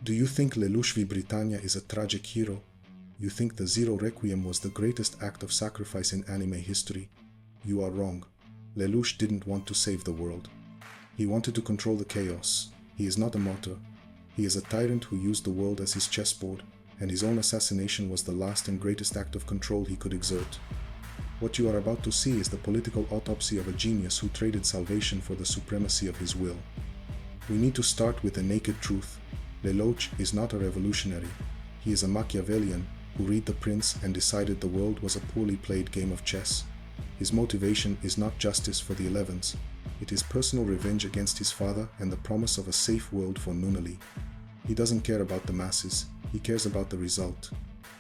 Do you think Lelouch Vi Britannia is a tragic hero? You think the Zero Requiem was the greatest act of sacrifice in anime history? You are wrong. Lelouch didn't want to save the world. He wanted to control the chaos. He is not a martyr. He is a tyrant who used the world as his chessboard, and his own assassination was the last and greatest act of control he could exert. What you are about to see is the political autopsy of a genius who traded salvation for the supremacy of his will. We need to start with the naked truth. Lelouch is not a revolutionary. He is a Machiavellian who read The Prince and decided the world was a poorly played game of chess. His motivation is not justice for the 11s. It is personal revenge against his father and the promise of a safe world for Nunnally. He doesn't care about the masses, he cares about the result.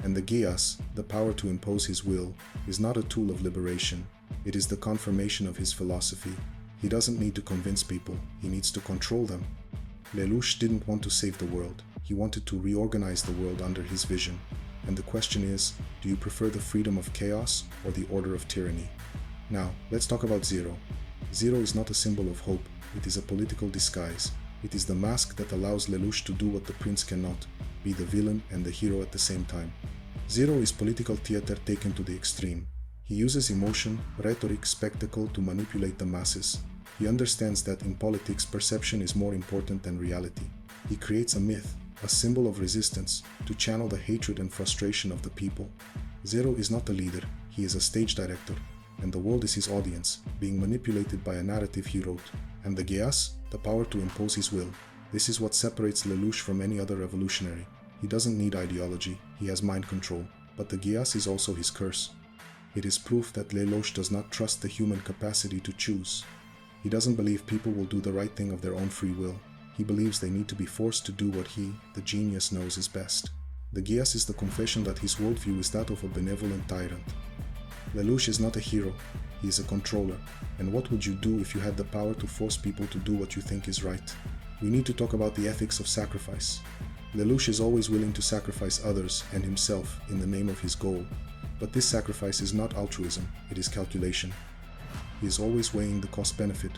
And the Geass, the power to impose his will, is not a tool of liberation. It is the confirmation of his philosophy. He doesn't need to convince people, he needs to control them. Lelouch didn't want to save the world, he wanted to reorganize the world under his vision. And the question is, do you prefer the freedom of chaos or the order of tyranny? Now, let's talk about Zero. Zero is not a symbol of hope, it is a political disguise. It is the mask that allows Lelouch to do what the prince cannot, be the villain and the hero at the same time. Zero is political theater taken to the extreme. He uses emotion, rhetoric, spectacle to manipulate the masses. He understands that in politics perception is more important than reality. He creates a myth, a symbol of resistance, to channel the hatred and frustration of the people. Zero is not a leader, he is a stage director, and the world is his audience, being manipulated by a narrative he wrote. And the Geass, the power to impose his will. This is what separates Lelouch from any other revolutionary. He doesn't need ideology, he has mind control, but the Geass is also his curse. It is proof that Lelouch does not trust the human capacity to choose. He doesn't believe people will do the right thing of their own free will. He believes they need to be forced to do what he, the genius, knows is best. The Geass is the confession that his worldview is that of a benevolent tyrant. Lelouch is not a hero, he is a controller. And what would you do if you had the power to force people to do what you think is right? We need to talk about the ethics of sacrifice. Lelouch is always willing to sacrifice others and himself in the name of his goal. But this sacrifice is not altruism, it is calculation. He is always weighing the cost-benefit.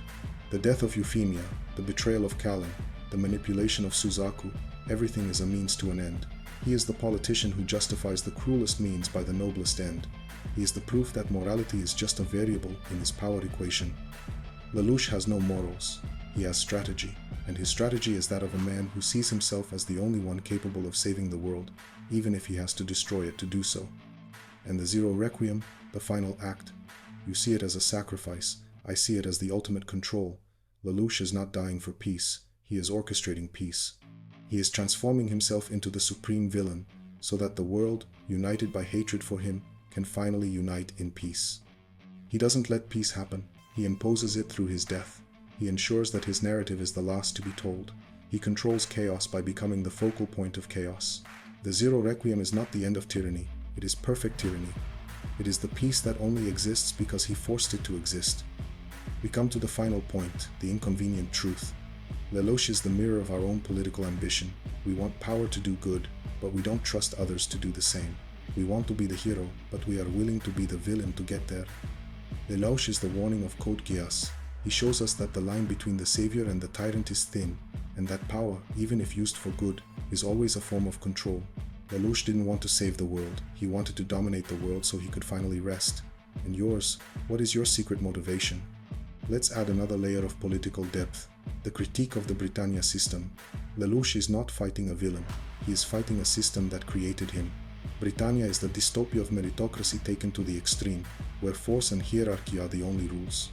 The death of Euphemia, the betrayal of Callan, the manipulation of Suzaku, everything is a means to an end. He is the politician who justifies the cruelest means by the noblest end. He is the proof that morality is just a variable in his power equation. Lelouch has no morals. He has strategy, and his strategy is that of a man who sees himself as the only one capable of saving the world, even if he has to destroy it to do so. And the Zero Requiem, the final act, you see it as a sacrifice, I see it as the ultimate control. Lelouch is not dying for peace, he is orchestrating peace. He is transforming himself into the supreme villain, so that the world, united by hatred for him, can finally unite in peace. He doesn't let peace happen, he imposes it through his death. He ensures that his narrative is the last to be told. He controls chaos by becoming the focal point of chaos. The Zero Requiem is not the end of tyranny, it is perfect tyranny. It is the peace that only exists because he forced it to exist. We come to the final point, the inconvenient truth. Lelouch is the mirror of our own political ambition. We want power to do good, but we don't trust others to do the same. We want to be the hero, but we are willing to be the villain to get there. Lelouch is the warning of Code Geass. He shows us that the line between the savior and the tyrant is thin, and that power, even if used for good, is always a form of control. Lelouch didn't want to save the world, he wanted to dominate the world so he could finally rest. And yours, what is your secret motivation? Let's add another layer of political depth, the critique of the Britannia system. Lelouch is not fighting a villain, he is fighting a system that created him. Britannia is the dystopia of meritocracy taken to the extreme, where force and hierarchy are the only rules.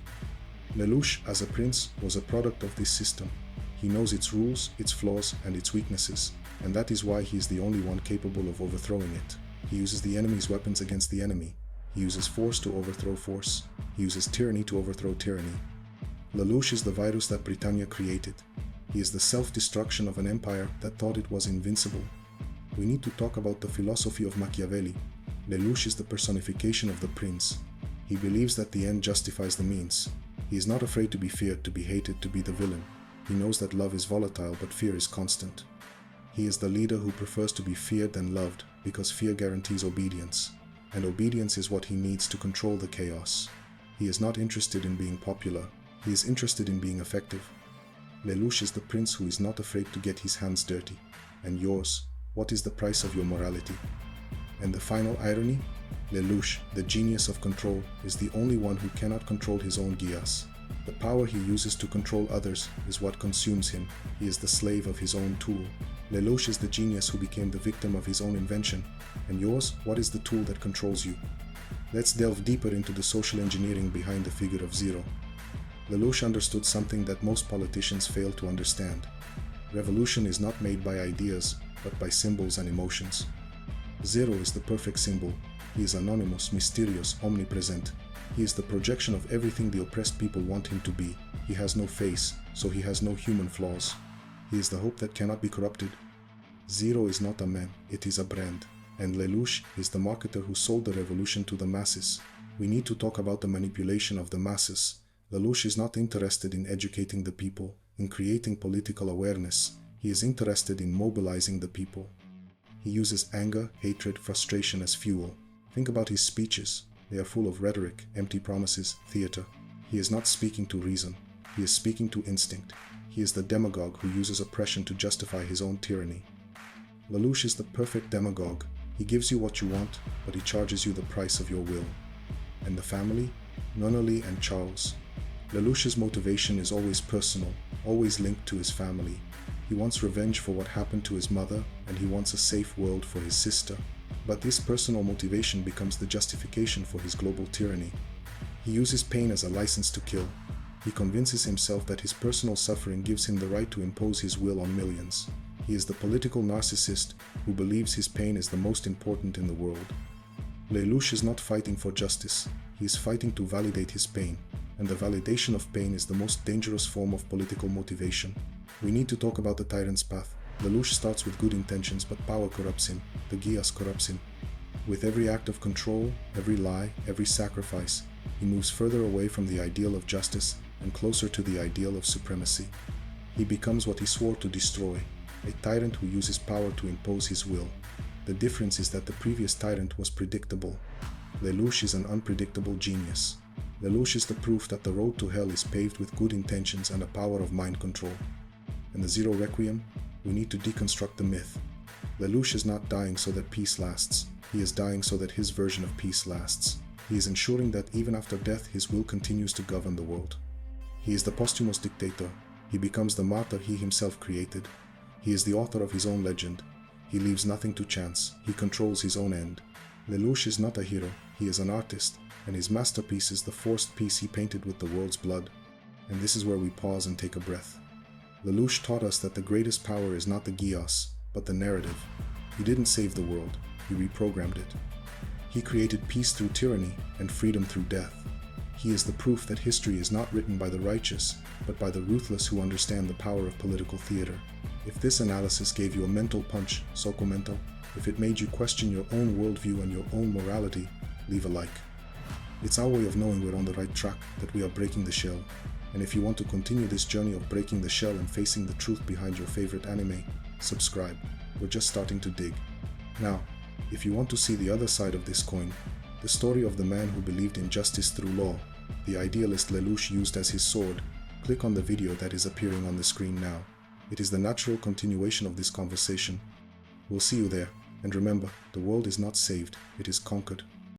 Lelouch, as a prince, was a product of this system. He knows its rules, its flaws, and its weaknesses, and that is why he is the only one capable of overthrowing it. He uses the enemy's weapons against the enemy. He uses force to overthrow force. He uses tyranny to overthrow tyranny. Lelouch is the virus that Britannia created. He is the self-destruction of an empire that thought it was invincible. We need to talk about the philosophy of Machiavelli. Lelouch is the personification of the prince. He believes that the end justifies the means. He is not afraid to be feared, to be hated, to be the villain. He knows that love is volatile but fear is constant. He is the leader who prefers to be feared than loved because fear guarantees obedience, and obedience is what he needs to control the chaos. He is not interested in being popular, he is interested in being effective. Lelouch is the prince who is not afraid to get his hands dirty, And yours, what is the price of your morality? And the final irony? Lelouch, the genius of control, is the only one who cannot control his own Geass. The power he uses to control others is what consumes him. He is the slave of his own tool. Lelouch is the genius who became the victim of his own invention. And yours, what is the tool that controls you? Let's delve deeper into the social engineering behind the figure of Zero. Lelouch understood something that most politicians fail to understand. Revolution is not made by ideas, but by symbols and emotions. Zero is the perfect symbol. He is anonymous, mysterious, omnipresent. He is the projection of everything the oppressed people want him to be. He has no face, so he has no human flaws. He is the hope that cannot be corrupted. Zero is not a man, it is a brand. And Lelouch is the marketer who sold the revolution to the masses. We need to talk about the manipulation of the masses. Lelouch is not interested in educating the people, in creating political awareness. He is interested in mobilizing the people. He uses anger, hatred, frustration as fuel. Think about his speeches. They are full of rhetoric, empty promises, theater. He is not speaking to reason. He is speaking to instinct. He is the demagogue who uses oppression to justify his own tyranny. Lelouch is the perfect demagogue. He gives you what you want, but he charges you the price of your will. And the family? Nunnally and Charles. Lelouch's motivation is always personal, always linked to his family. He wants revenge for what happened to his mother, and he wants a safe world for his sister. But this personal motivation becomes the justification for his global tyranny. He uses pain as a license to kill. He convinces himself that his personal suffering gives him the right to impose his will on millions. He is the political narcissist who believes his pain is the most important in the world. Lelouch is not fighting for justice. He is fighting to validate his pain. And the validation of pain is the most dangerous form of political motivation. We need to talk about the tyrant's path. Lelouch starts with good intentions, but power corrupts him. The Geass corrupts him. With every act of control, every lie, every sacrifice, he moves further away from the ideal of justice and closer to the ideal of supremacy. He becomes what he swore to destroy, a tyrant who uses power to impose his will. The difference is that the previous tyrant was predictable. Lelouch is an unpredictable genius. Lelouch is the proof that the road to hell is paved with good intentions and a power of mind control. In the Zero Requiem, we need to deconstruct the myth. Lelouch is not dying so that peace lasts. He is dying so that his version of peace lasts. He is ensuring that even after death, his will continues to govern the world. He is the posthumous dictator. He becomes the martyr he himself created. He is the author of his own legend. He leaves nothing to chance. He controls his own end. Lelouch is not a hero. He is an artist, and his masterpiece is the forced peace he painted with the world's blood. And this is where we pause and take a breath. Lelouch taught us that the greatest power is not the Geass, but the narrative. He didn't save the world. He reprogrammed it. He created peace through tyranny and freedom through death. He is the proof that history is not written by the righteous, but by the ruthless who understand the power of political theater. If this analysis gave you a mental punch, so commento, if it made you question your own worldview and your own morality, leave a like. It's our way of knowing we're on the right track, that we are breaking the shell. And if you want to continue this journey of breaking the shell and facing the truth behind your favorite anime, subscribe. We're just starting to dig. Now, if you want to see the other side of this coin, the story of the man who believed in justice through law, the idealist Lelouch used as his sword, click on the video that is appearing on the screen now. It is the natural continuation of this conversation. We'll see you there, and remember, the world is not saved, it is conquered.